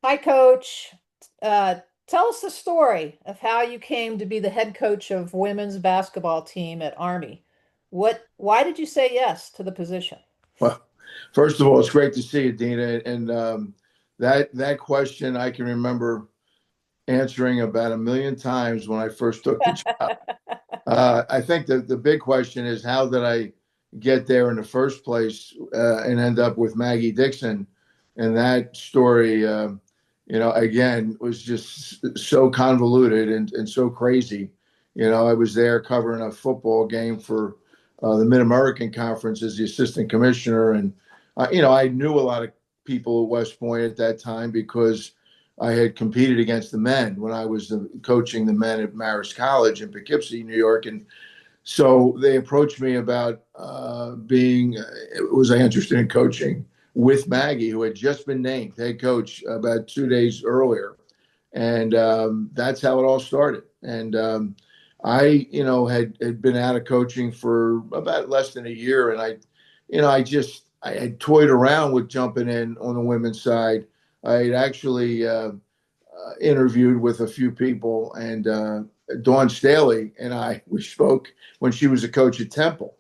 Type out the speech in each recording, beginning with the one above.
Hi, Coach. Uh, Tell us the story of how you came to be the head coach of women's basketball team at Army. Why did you say yes to the position? Well, first of all, it's great to see you, Dina. And that question I can remember answering about a million times when I first took the job. I think the big question is how did I get there in the first place and end up with Maggie Dixon? And that story, again, was just so convoluted and so crazy. I was there covering a football game for the Mid American Conference as the assistant commissioner. And, I knew a lot of people at West Point at that time because I had competed against the men when I was coaching the men at Marist College in Poughkeepsie, New York. And so they approached me about was I interested in coaching with Maggie, who had just been named head coach about 2 days earlier. And that's how it all started. And had been out of coaching for about less than a year. And I had toyed around with jumping in on the women's side. I had actually interviewed with a few people, and Dawn Staley and we spoke when she was a coach at Temple,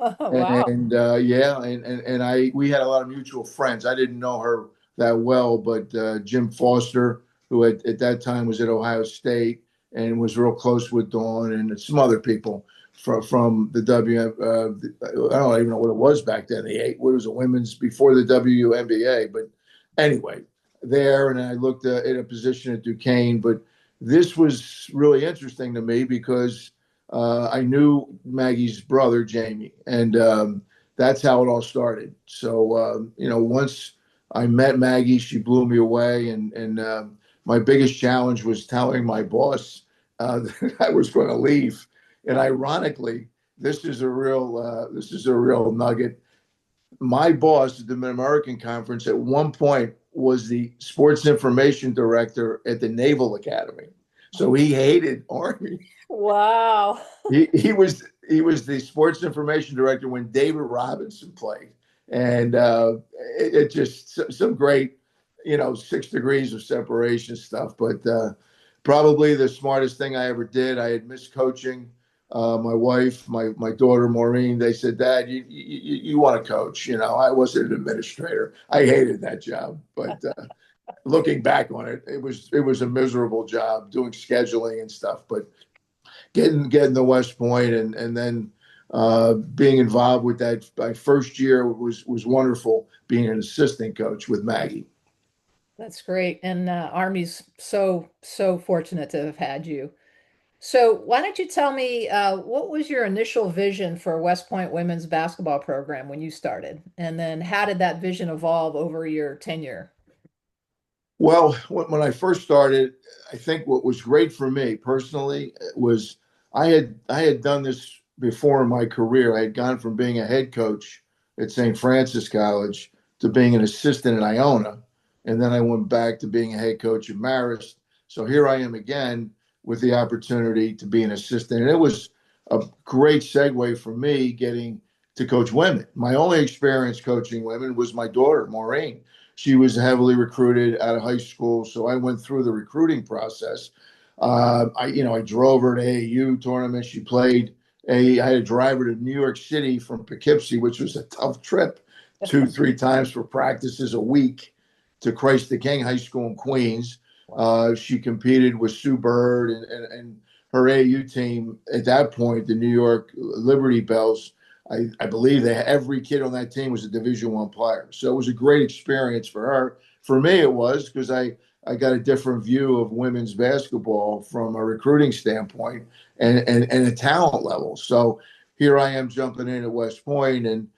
Oh, wow. and yeah, and we had a lot of mutual friends. I didn't know her that well, but Jim Foster, who at that time was at Ohio State and was real close with Dawn and some other people from the I don't even know what it was back then. What was the women's before the WNBA, but anyway, there, and I looked at a position at Duquesne, but this was really interesting to me because I knew Maggie's brother, Jamie, and that's how it all started. So, once I met Maggie, she blew me away. And my biggest challenge was telling my boss that I was going to leave. And ironically, this is a real nugget. My boss at the Mid American Conference at one point was the sports information director at the Naval Academy. So he hated Army. Wow. He was the sports information director when David Robinson played, and it just some great, 6 degrees of separation stuff. But probably the smartest thing I ever did. I had missed coaching. My wife, my daughter Maureen, they said, "Dad, you want to coach?" I wasn't an administrator. I hated that job, but looking back on it, it was a miserable job doing scheduling and stuff. But getting the West Point and then being involved with that. My first year was wonderful being an assistant coach with Maggie. That's great. And Army's so fortunate to have had you. So why don't you tell me what was your initial vision for West Point women's basketball program when you started? And then how did that vision evolve over your tenure? Well, when I first started, I think what was great for me personally was I had done this before in my career. I had gone from being a head coach at St. Francis College to being an assistant at Iona, and then I went back to being a head coach at Marist. So here I am again with the opportunity to be an assistant, and it was a great segue for me getting to coach women. My only experience coaching women was my daughter, Maureen. She was heavily recruited out of high school, so I went through the recruiting process. I drove her to AAU tournaments. She played I had to drive her to New York City from Poughkeepsie, which was a tough trip, 2, 3 times for practices a week to Christ the King High School in Queens. She competed with Sue Bird and her AAU team at that point, the New York Liberty Bells. I believe that every kid on that team was a Division I player. So it was a great experience for her. For me, it was because I got a different view of women's basketball from a recruiting standpoint and a talent level. So here I am jumping in at West Point, and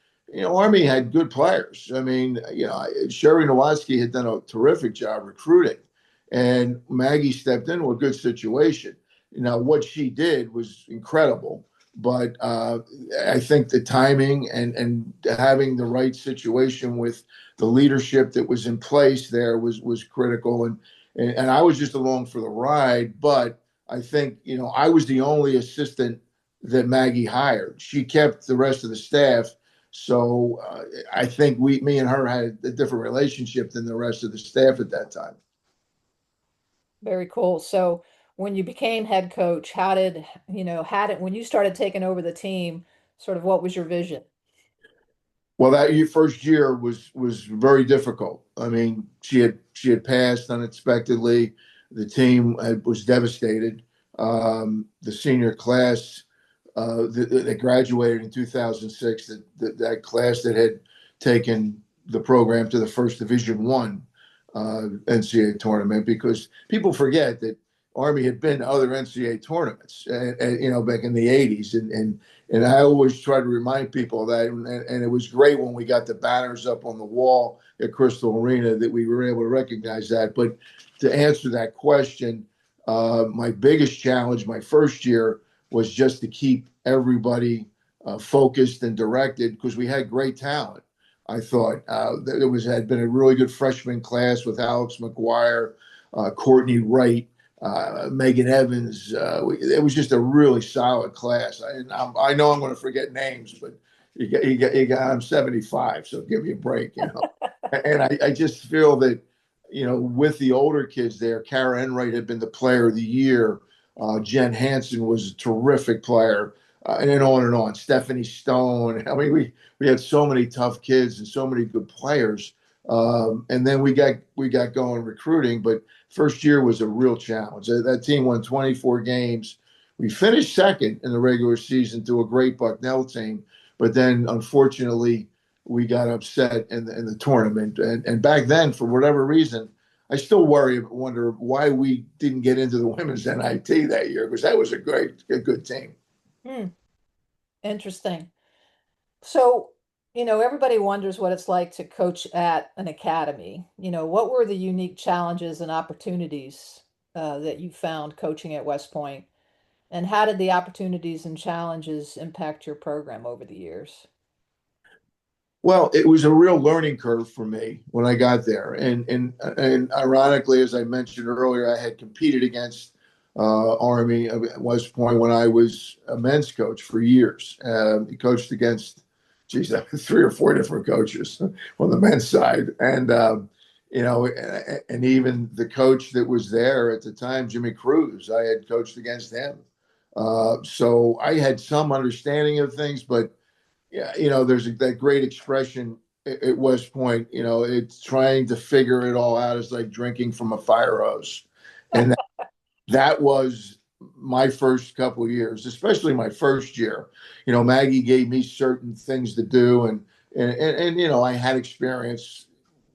Army had good players. I mean, Sherry Nowatzki had done a terrific job recruiting, and Maggie stepped into a good situation. What she did was incredible, but I think the timing and having the right situation with the leadership that was in place there was critical, and I was just along for the ride. But I think I was the only assistant that Maggie hired. She kept the rest of the staff, so I think me and her had a different relationship than the rest of the staff at that time. Very cool. So when you became head coach, how did, when you started taking over the team, sort of what was your vision? Well, first year was very difficult. I mean, she had passed unexpectedly. The team was devastated. The senior class that graduated in 2006, that class that had taken the program to the first Division One NCAA tournament, because people forget that Army had been to other NCAA tournaments, back in the '80s, and I always try to remind people of that. And it was great when we got the banners up on the wall at Crystal Arena that we were able to recognize that. But to answer that question, my biggest challenge my first year was just to keep everybody focused and directed, because we had great talent. I thought there had been a really good freshman class with Alex McGuire, Courtney Wright, Megan Evans. It was just a really solid class. I know I'm going to forget names, but I'm 75, so give me a break. And I just feel that, with the older kids there, Kara Enright had been the player of the year. Jen Hansen was a terrific player, and then on and on. Stephanie Stone. I mean, we had so many tough kids and so many good players. And then we got going recruiting, but first year was a real challenge. That team won 24 games. We finished second in the regular season to a great Bucknell team, but then unfortunately we got upset in the tournament. And back then, for whatever reason, I still wonder why we didn't get into the women's NIT that year, because that was a good team. Hmm, interesting. So, everybody wonders what it's like to coach at an academy. What were the unique challenges and opportunities that you found coaching at West Point? And how did the opportunities and challenges impact your program over the years? Well, it was a real learning curve for me when I got there, and ironically, as I mentioned earlier, I had competed against Army at West Point when I was a men's coach for years. He coached against, geez, three or four different coaches on the men's side, and even the coach that was there at the time, Jimmy Cruz, I had coached against him. So I had some understanding of things, but yeah, there's that great expression at West Point. It's trying to figure it all out is like drinking from a fire hose, and that was my first couple of years, especially my first year. Maggie gave me certain things to do, and I had experience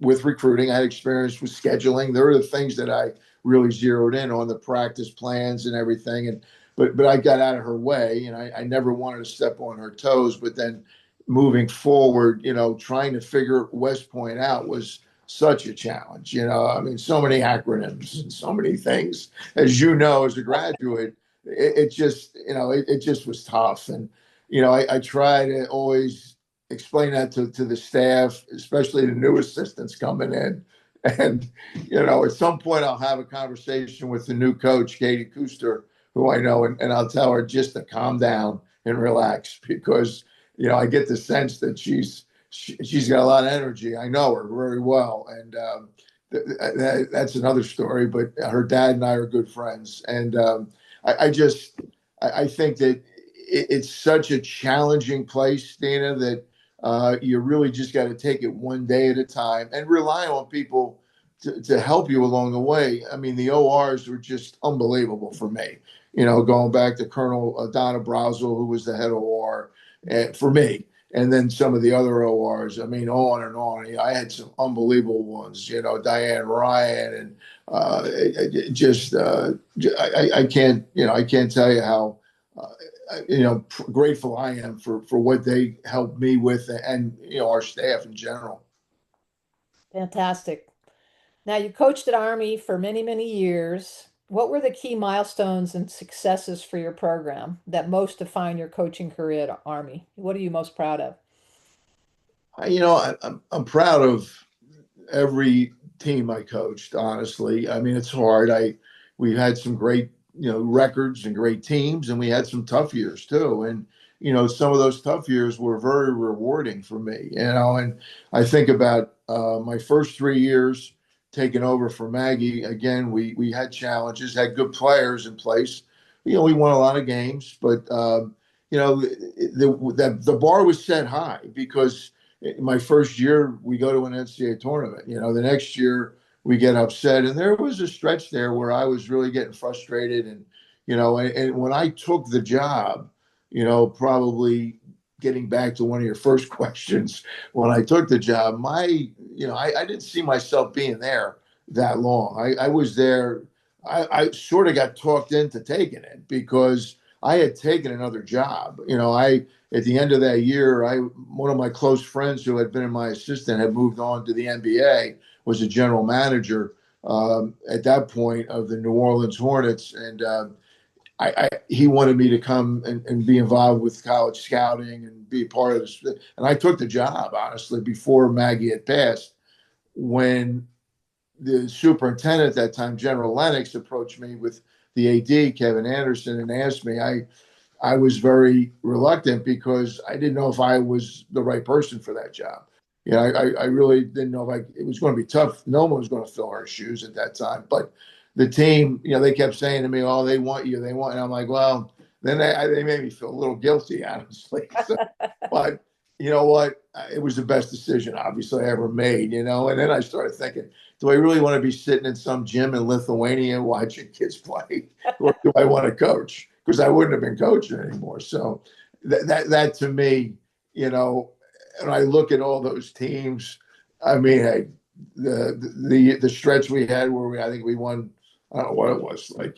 with recruiting. I had experience with scheduling. There are the things that I really zeroed in on, the practice plans and everything. But I got out of her way, and I never wanted to step on her toes. But then moving forward, trying to figure West Point out was such a challenge. I mean, so many acronyms and so many things. As you know, as a graduate, it just, it just was tough. And, I try to always explain that to the staff, especially the new assistants coming in. And, at some point I'll have a conversation with the new coach, Katie Kuster, who I know, and I'll tell her just to calm down and relax, because, I get the sense that she's got a lot of energy. I know her very well, and that's another story. But her dad and I are good friends, and I think that it's such a challenging place, Dana, that you really just got to take it one day at a time and rely on people to help you along the way. I mean, the ORs were just unbelievable for me. Going back to Colonel Donna Brazel, who was the head OR for me, and then some of the other ORs. I mean, on and on. I had some unbelievable ones. Diane Ryan, and I can't. I can't tell you how. Grateful I am for what they helped me with, and our staff in general. Fantastic. Now, you coached at Army for many, many years. What were the key milestones and successes for your program that most define your coaching career at Army? What are you most proud of? I'm proud of every team I coached. Honestly, I mean, it's hard. We've had some great records and great teams, and we had some tough years too. And some of those tough years were very rewarding for me. And I think about my first 3 years. taking over for Maggie again, we had challenges, had good players in place. We won a lot of games, but the bar was set high because in my first year we go to an NCAA tournament. The next year we get upset, and there was a stretch there where I was really getting frustrated, and when I took the job, probably getting back to one of your first questions, when I took the job, I didn't see myself being there that long. I was there. I sort of got talked into taking it because I had taken another job. At the end of that year, one of my close friends who had been my assistant had moved on to the NBA, was a general manager at that point of the New Orleans Hornets, and he wanted me to come and be involved with college scouting and be a part of this. And I took the job, honestly, before Maggie had passed. When the superintendent at that time, General Lennox, approached me with the AD, Kevin Anderson, and asked me, I was very reluctant because I didn't know if I was the right person for that job. I really didn't know if it was going to be tough. No one was going to fill our shoes at that time. But the team, they kept saying to me, "Oh, they want you. They want." And I'm like, well, then they made me feel a little guilty, honestly. So, but you know what? It was the best decision, obviously, I ever made. And then I started thinking, do I really want to be sitting in some gym in Lithuania watching kids play, or do I want to coach? Because I wouldn't have been coaching anymore. So that to me, and I look at all those teams. I mean, hey, the stretch we had where I think we won, I don't know what it was, like,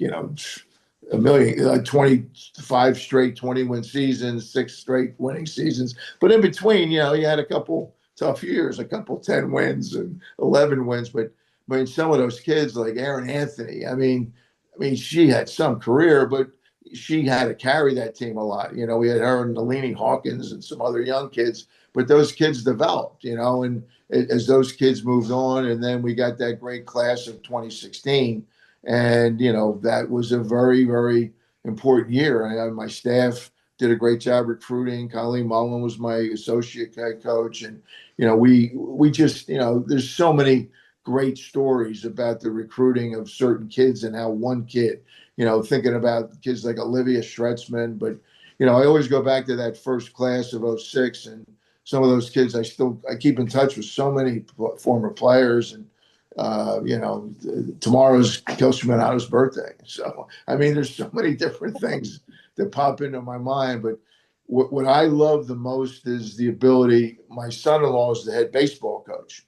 a million, 25 straight 20-win seasons, 6 straight winning seasons. But in between, you had a couple tough years, a couple 10 wins and 11 wins. But I mean, some of those kids like Aaron Anthony, I mean, she had some career, but she had to carry that team a lot. We had her and Nalini Hawkins and some other young kids, but those kids developed, and as those kids moved on, and then we got that great class of 2016. And, that was a very, very important year. My staff did a great job recruiting. Colleen Mullen was my associate head coach. And, we just, there's so many great stories about the recruiting of certain kids and how one kid, thinking about kids like Olivia Stretzman. But, I always go back to that first class of '06, and some of those kids I keep in touch with so many former players. And tomorrow's Coach Manato's birthday. So, I mean, there's so many different things that pop into my mind. But what I love the most is the ability. My son-in-law is the head baseball coach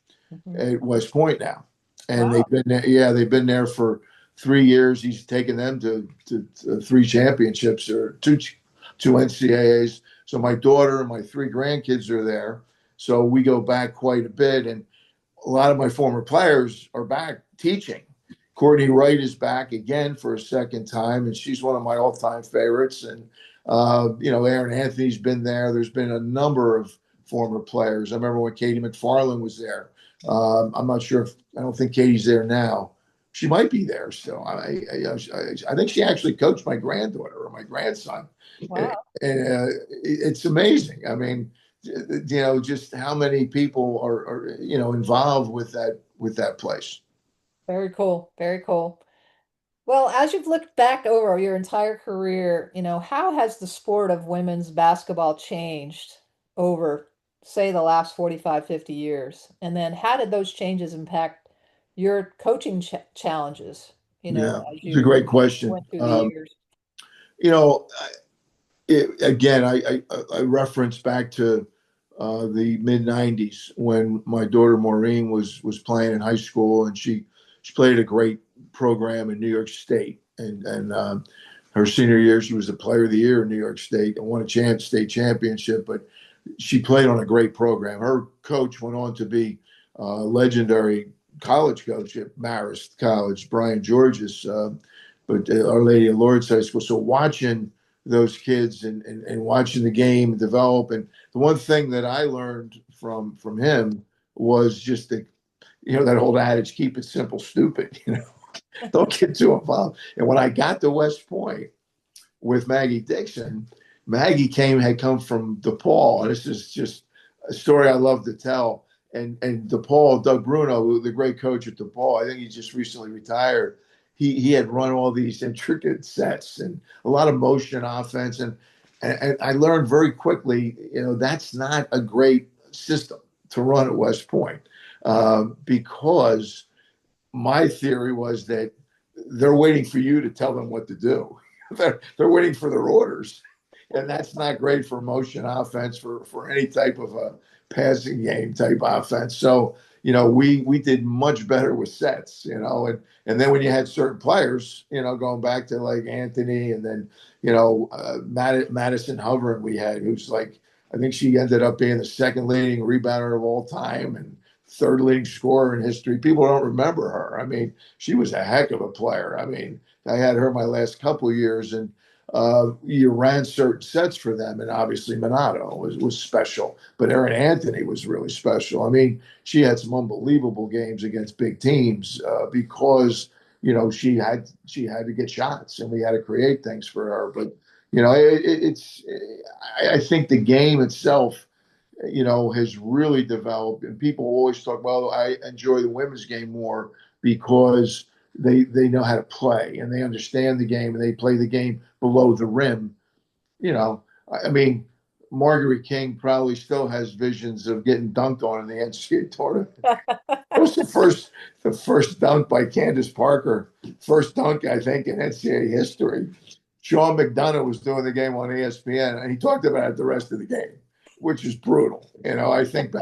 at West Point now. And Wow. they've been there for 3 years. He's taken them to 3 championships or two NCAAs. So my daughter and my 3 grandkids are there. So we go back quite a bit. And a lot of my former players are back teaching. Courtney Wright is back again for a second time, and she's one of my all-time favorites. And Aaron Anthony's been there. There's been a number of former players. I remember when Katie McFarland was there. I'm not sure I don't think Katie's there now. She might be there still. I think she actually coached my granddaughter or my grandson. Wow. And it's amazing. I mean, just how many people are involved with that place. Very cool. Very cool. Well, as you've looked back over your entire career, how has the sport of women's basketball changed over, say, the last 45, 50 years? And then how did those changes impact your coaching challenges, Yeah, as it's a you great question. went through the years? You know, again, I reference back to the mid '90s when my daughter Maureen was playing in high school, and she played a great program in New York State, and her senior year she was the Player of the Year in New York State and won a state championship. But she played on a great program. Her coach went on to be legendary college coach at Marist College, Brian Georges, but Our Lady of Lourdes High School. So watching those kids and watching the game develop. And the one thing that I learned from him was just that old adage, keep it simple, stupid, don't get too involved. And when I got to West Point with Maggie Dixon, Maggie had come from DePaul. And this is just a story I love to tell. and DePaul, Doug Bruno, the great coach at DePaul, I think he just recently retired. He had run all these intricate sets and a lot of motion offense, and I learned very quickly, that's not a great system to run at West Point, because my theory was that they're waiting for you to tell them what to do. They're waiting for their orders, and that's not great for motion offense for any type of a passing game type offense. So we did much better with sets, and then when you had certain players, going back to like Anthony, and then Madison Hovering we had, who's like, I think she ended up being the second leading rebounder of all time and third leading scorer in history. People don't remember her. I mean, she was a heck of a player. I mean, I had her my last couple of years, and you ran certain sets for them, and obviously Minato was special, but Erin Anthony was really special. I mean, she had some unbelievable games against big teams, because she had to get shots, and we had to create things for her. But I think the game itself, has really developed, and people always talk, well, I enjoy the women's game more because they know how to play and they understand the game and they play the game below the rim. I mean, Marguerite King probably still has visions of getting dunked on in the NCAA tournament. It was the first dunk by Candace Parker, first dunk I think in NCAA history. Sean McDonough was doing the game on ESPN, and he talked about it the rest of the game, which is brutal. I think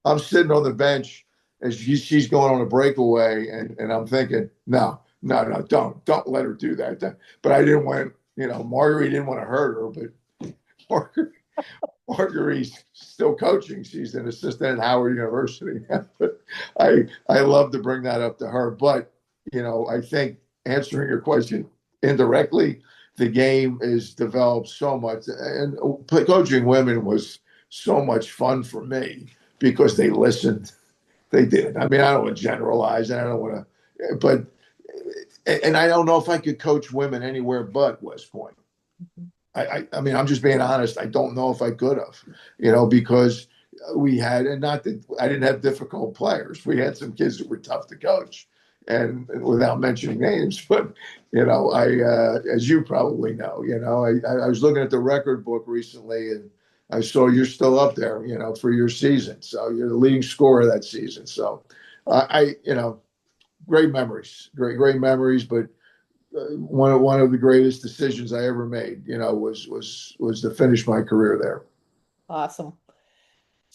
I'm sitting on the bench as she's going on a breakaway, and I'm thinking, no, don't let her do that. But I didn't want, Marguerite didn't want to hurt her, but Marguerite's still coaching. She's an assistant at Howard University. But I love to bring that up to her. But, I think answering your question indirectly, the game is developed so much, and coaching women was so much fun for me because they listened. They did. I mean, I don't want to generalize, and I don't want to, but, and I don't know if I could coach women anywhere but West Point. I mean, I'm just being honest. I don't know if I could have, because we had, and not that I didn't have difficult players. We had some kids that were tough to coach, and without mentioning names, but as you probably know, I was looking at the record book recently, and I saw you're still up there, for your season. So you're the leading scorer that season. So great memories, great memories. But one of the greatest decisions I ever made, was to finish my career there. Awesome.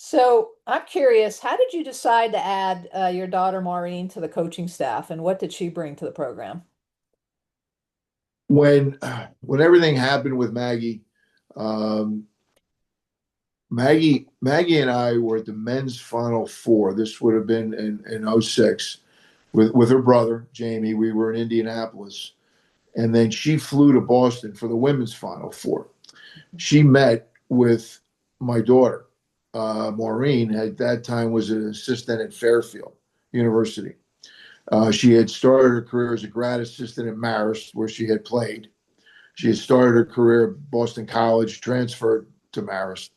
So I'm curious, how did you decide to add your daughter Maureen to the coaching staff, and what did she bring to the program? When everything happened with Maggie, um, Maggie and I were at the men's Final Four. This would have been in '06 with her brother Jamie. We were in Indianapolis, and then she flew to Boston for the women's Final Four. She met with my daughter, Maureen. At that time was an assistant at Fairfield University. She had started her career as a grad assistant at Marist, where she had played. She had started her career at Boston College, transferred to Marist,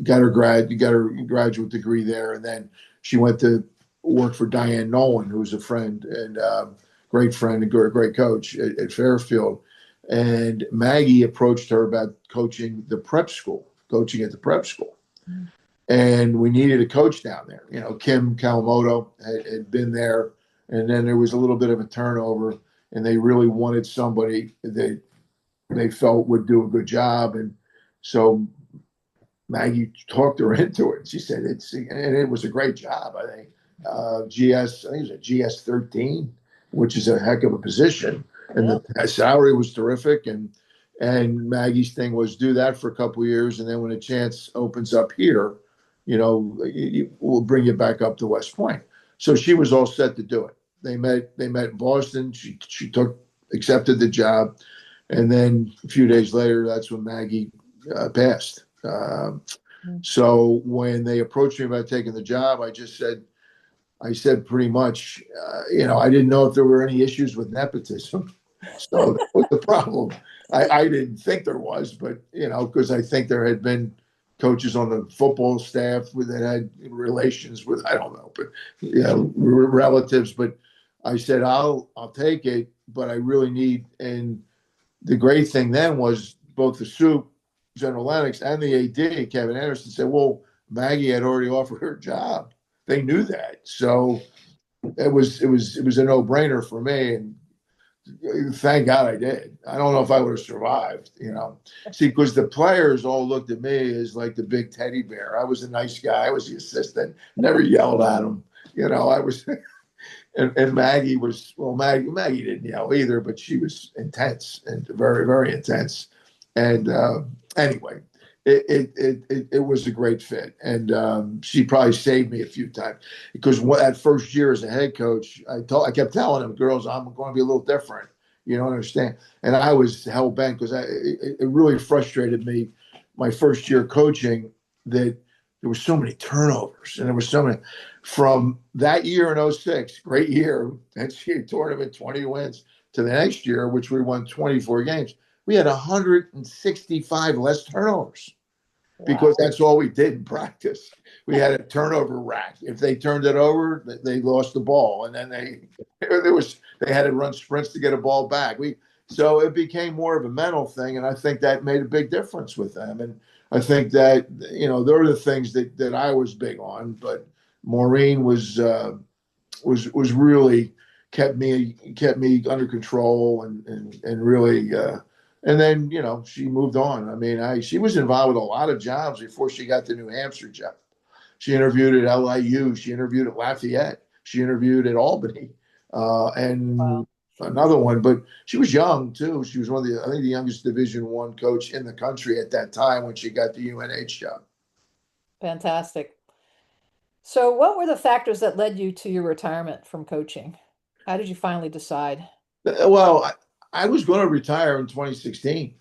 got her graduate degree there, and then she went to work for Diane Nolan, who's a friend and great friend and great coach at Fairfield. And Maggie approached her about coaching at the prep school. Mm. And we needed a coach down there. Kim Kawamoto had been there, and then there was a little bit of a turnover, and they really wanted somebody that they felt would do a good job. And so Maggie talked her into it. She said and it was a great job. I think GS, I think it was a GS 13, which is a heck of a position, and the salary was terrific. And Maggie's thing was do that for a couple of years, and then when a chance opens up here, we'll bring you back up to West Point. So she was all set to do it. They met in Boston. She accepted the job, and then a few days later, that's when Maggie passed. So when they approached me about taking the job, I said pretty much, I didn't know if there were any issues with nepotism. So that was the problem. I didn't think there was, but, because I think there had been coaches on the football staff that had relations with, I don't know, but yeah, relatives. But I said, I'll take it, but I really need. And the great thing then was both the soup, General Lennox, and the AD, Kevin Anderson, said, well, Maggie had already offered her job. They knew that. So it was a no-brainer for me. And thank God I did. I don't know if I would have survived. See, because the players all looked at me as like the big teddy bear. I was a nice guy. I was the assistant. Never yelled at them. I was, and Maggie was, well, Maggie didn't yell either, but she was intense and very, very intense. And anyway, it was a great fit, and she probably saved me a few times because that first year as a head coach, I kept telling them, girls, I'm going to be a little different. You don't understand, and I was hell bent because it really frustrated me my first year coaching that there were so many turnovers and there were so many from that year in '06, great year, NCAA tournament, 20 wins, to the next year, which we won 24 games. We had 165 less turnovers because Wow. that's all we did in practice. We had a turnover rack. If they turned it over, they lost the ball, and then they had to run sprints to get a ball back. So it became more of a mental thing, and I think that made a big difference with them. And I think that there are the things that I was big on, but Maureen was really kept me under control and really and then she moved on. I mean, she was involved with a lot of jobs before she got the New Hampshire job. She interviewed at LIU. She interviewed at Lafayette. She interviewed at Albany, and Wow. another one. But she was young too. She was I think, the youngest Division I coach in the country at that time when she got the UNH job. Fantastic. So, what were the factors that led you to your retirement from coaching? How did you finally decide? Well, I was going to retire in 2016.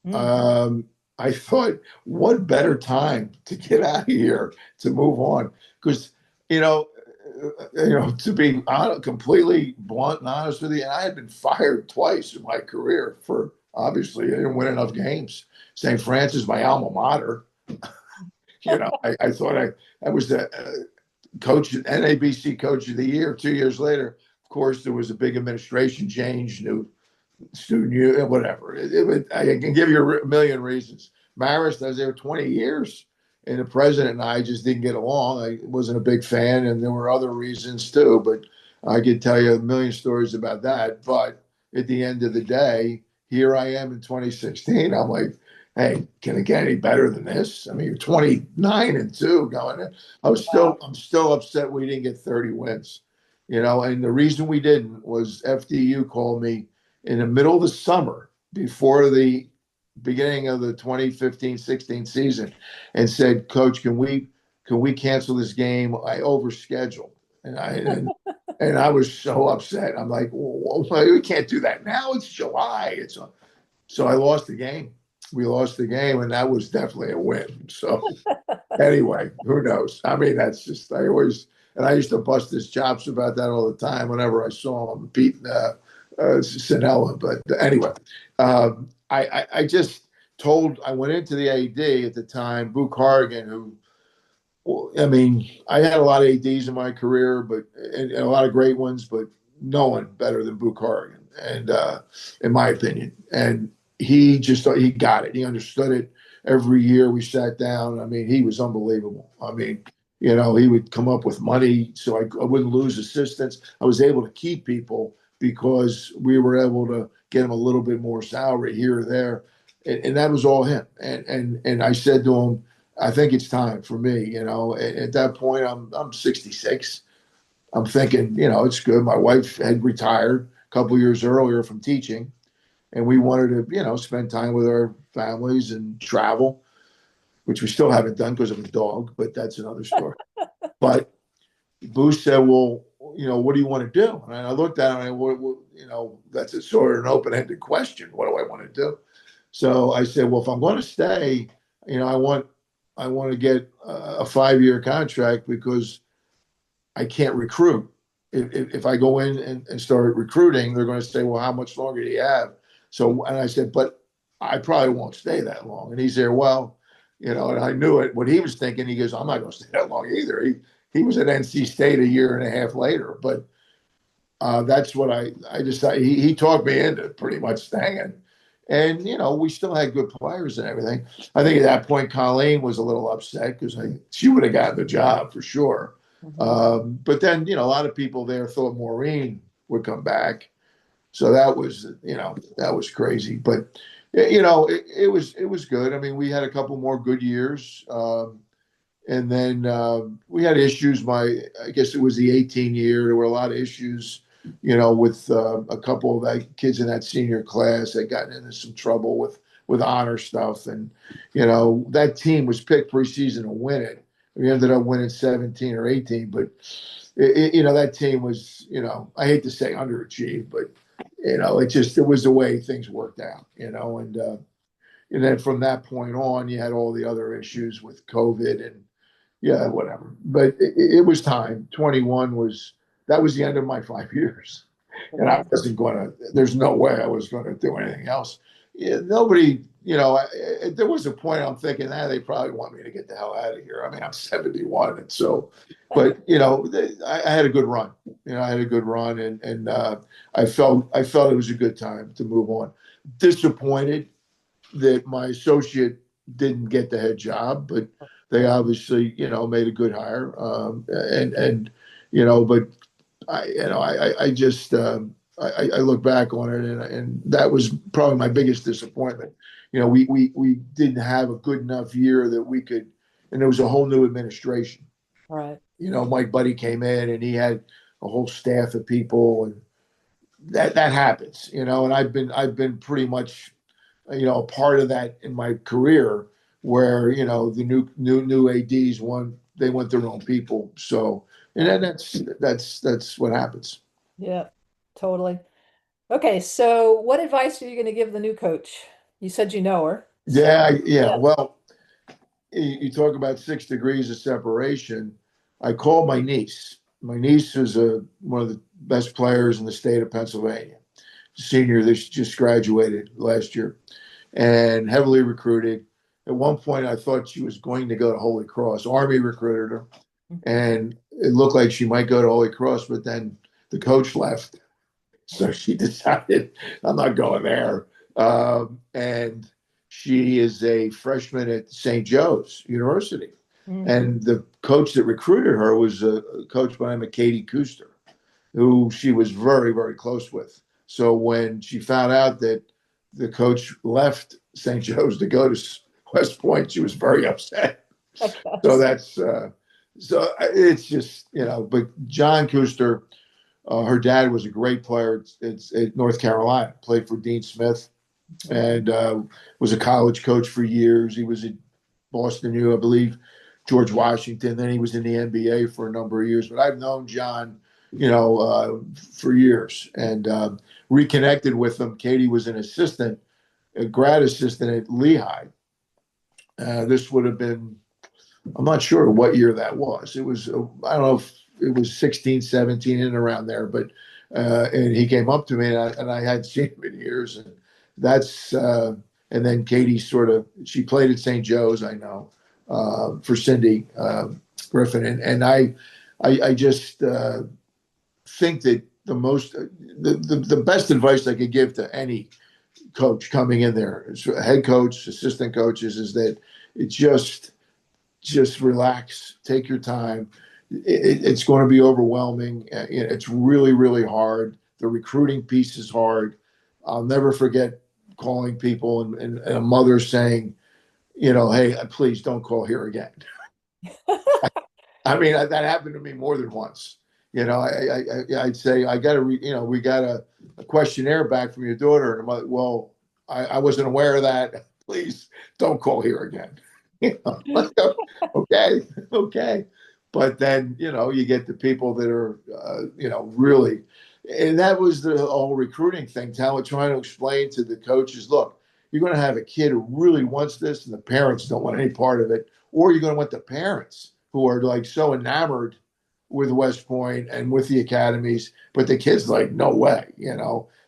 Mm. Um, I thought, what better time to get out of here to move on? Because to be completely blunt and honest with you, and I had been fired twice in my career for obviously I didn't win enough games. St. Francis, my alma mater. I thought I was the coach, NABC Coach of the Year. 2 years later, of course, there was a big administration change, new student union, whatever. I can give you a million reasons. Marist, I was there 20 years, and the president and I just didn't get along. I wasn't a big fan, and there were other reasons too. But I could tell you a million stories about that. But at the end of the day, here I am in 2016. I'm like, hey, can it get any better than this? I mean, you're 29-2 going in. Wow. I'm still upset we didn't get 30 wins. And the reason we didn't was FDU called me in the middle of the summer before the beginning of the 2015-16 season and said, Coach, can we cancel this game? I overscheduled. And I was so upset. I'm like, well, we can't do that now. It's July. So I lost the game. We lost the game, and that was definitely a win. So anyway, who knows? I mean, that's just I used to bust his chops about that all the time whenever I saw him beating Sinella. But anyway, I just I went into the AD at the time, Boo Corrigan, who, well, I mean, I had a lot of ADs in my career, but and a lot of great ones, but no one better than Boo Corrigan, and in my opinion. And he just thought he got it. He understood it. Every year we sat down. I mean, he was unbelievable. I mean, he would come up with money so I wouldn't lose assistants. I was able to keep people because we were able to get him a little bit more salary here or there, and that was all him. And I said to him, I think it's time for me. At that point, I'm 66. I'm thinking, it's good. My wife had retired a couple of years earlier from teaching, and we wanted to, spend time with our families and travel, which we still haven't done because of a dog, but that's another story. But Booth said, well, what do you want to do? And I looked at him and that's a sort of an open-ended question. What do I want to do? So I said, well, if I'm going to stay, I want to get a 5-year contract because I can't recruit. If I go in and start recruiting, they're going to say, well, how much longer do you have? So, and I said, but I probably won't stay that long. And he said, well, And I knew it. What he was thinking, he goes, I'm not going to stay that long either. He was at NC State a year and a half later, but that's what I decided. He talked me into pretty much staying. And, we still had good players and everything. I think at that point, Colleen was a little upset because she would have gotten the job for sure. Mhm. But then, a lot of people there thought Maureen would come back. So that was crazy. But, it was good. I mean, we had a couple more good years. And then we had issues. I guess it was the 18 year. There were a lot of issues, with a couple of kids in that senior class that got into some trouble with honor stuff. And, that team was picked preseason to win it. We ended up winning 17 or 18, but that team was, I hate to say underachieved, but, it was the way things worked out, and then from that point on, you had all the other issues with COVID and yeah, whatever. But it was time. 21 that was the end of my 5 years. And I Wow. wasn't going to, there's no way I was going to do anything else. Yeah, nobody, there was a point I'm thinking, they probably want me to get the hell out of here. I mean, I'm 71. And so, but, I had a good run. I had a good run and I felt it was a good time to move on. Disappointed that my associate didn't get the head job, but they obviously, made a good hire. But I just, I look back on it and that was probably my biggest disappointment. We didn't have a good enough year that we could, and there was a whole new administration. Right. Mike Buddy came in and he had a whole staff of people and that happens, and I've been pretty much a part of that in my career where the new ads they want their own people, so and then that's what happens. Yeah, totally. Okay, so what advice are you going to give the new coach? You said you know her. Yeah, So, yeah, yeah. well, you talk about 6 degrees of separation. I called my niece is one of the best players in the state of Pennsylvania, senior that just graduated last year and heavily recruited. At one point, I thought she was going to go to Holy Cross. Army recruited her, and it looked like she might go to Holy Cross, but then the coach left. So she decided, I'm not going there. And she is a freshman at St. Joe's University. Mhm. And the coach that recruited her was a coach by the name of Katie Kuster, who she was very, very close with. So when she found out that the coach left St. Joe's to go to West Point, she was very upset. I So guess. it's just, but John Kuster, her dad was a great player at North Carolina, played for Dean Smith, and was a college coach for years. He was at Boston U, I believe, George Washington. Then he was in the NBA for a number of years. But I've known John, for years and reconnected with him. Katie was an assistant, a grad assistant at Lehigh. This would have been, I'm not sure what year that was. It was, I don't know if it was 16, 17, and around there, but, and he came up to me and I hadn't seen him in years. And that's, and then Katie she played at St. Joe's, I know, for Cindy Griffin. And I just think that the best advice I could give to any coach coming in there, head coach, assistant coaches, is that it just relax, take your time. It's going to be overwhelming. It's really, really hard. The recruiting piece is hard. I'll never forget calling people and a mother saying, hey, please don't call here again. I mean, that happened to me more than once. I'd say, I got to, we got a questionnaire back from your daughter. And I'm like, well, I wasn't aware of that. Please don't call here again. Like, okay, okay. But then, you get the people that are, really, and that was the whole recruiting thing. Trying to explain to the coaches, look, you're going to have a kid who really wants this and the parents don't want any part of it, or you're going to want the parents who are like so enamored with West Point and with the academies, but the kids like, no way.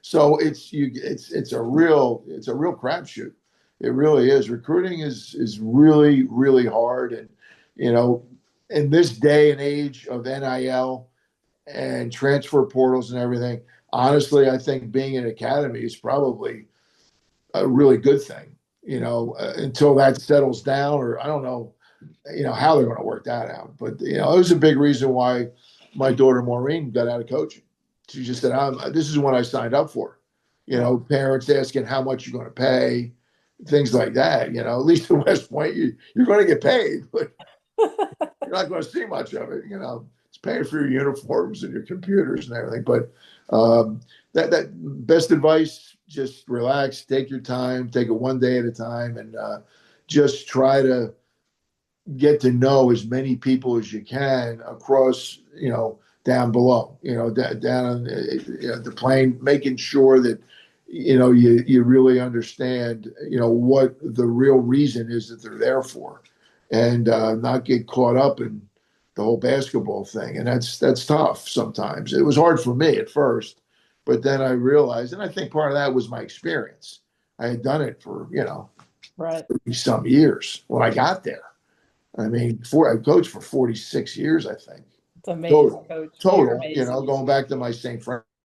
So it's a real crapshoot. It really is. Recruiting is really, really hard. And, you know, in this day and age of NIL and transfer portals and everything, honestly, I think being an academy is probably a really good thing, until that settles down, or I don't know, how they're going to work that out. But, it was a big reason why my daughter Maureen got out of coaching. She just said, this is what I signed up for. Parents asking how much you're going to pay, things like that. At least at West Point, you're going to get paid, but you're not going to see much of it. It's paying for your uniforms and your computers and everything. But that best advice: just relax, take your time, take it one day at a time, and just try to get to know as many people as you can across, down below, down on the plane, making sure that, you really understand, what the real reason is that they're there for, and not get caught up in the whole basketball thing. And that's tough sometimes. It was hard for me at first, but then I realized, and I think part of that was my experience. I had done it for, Right. some years when I got there. I mean, I coached for 46 years, I think. It's amazing, Total, Coach. You're total, amazing. going back to my St.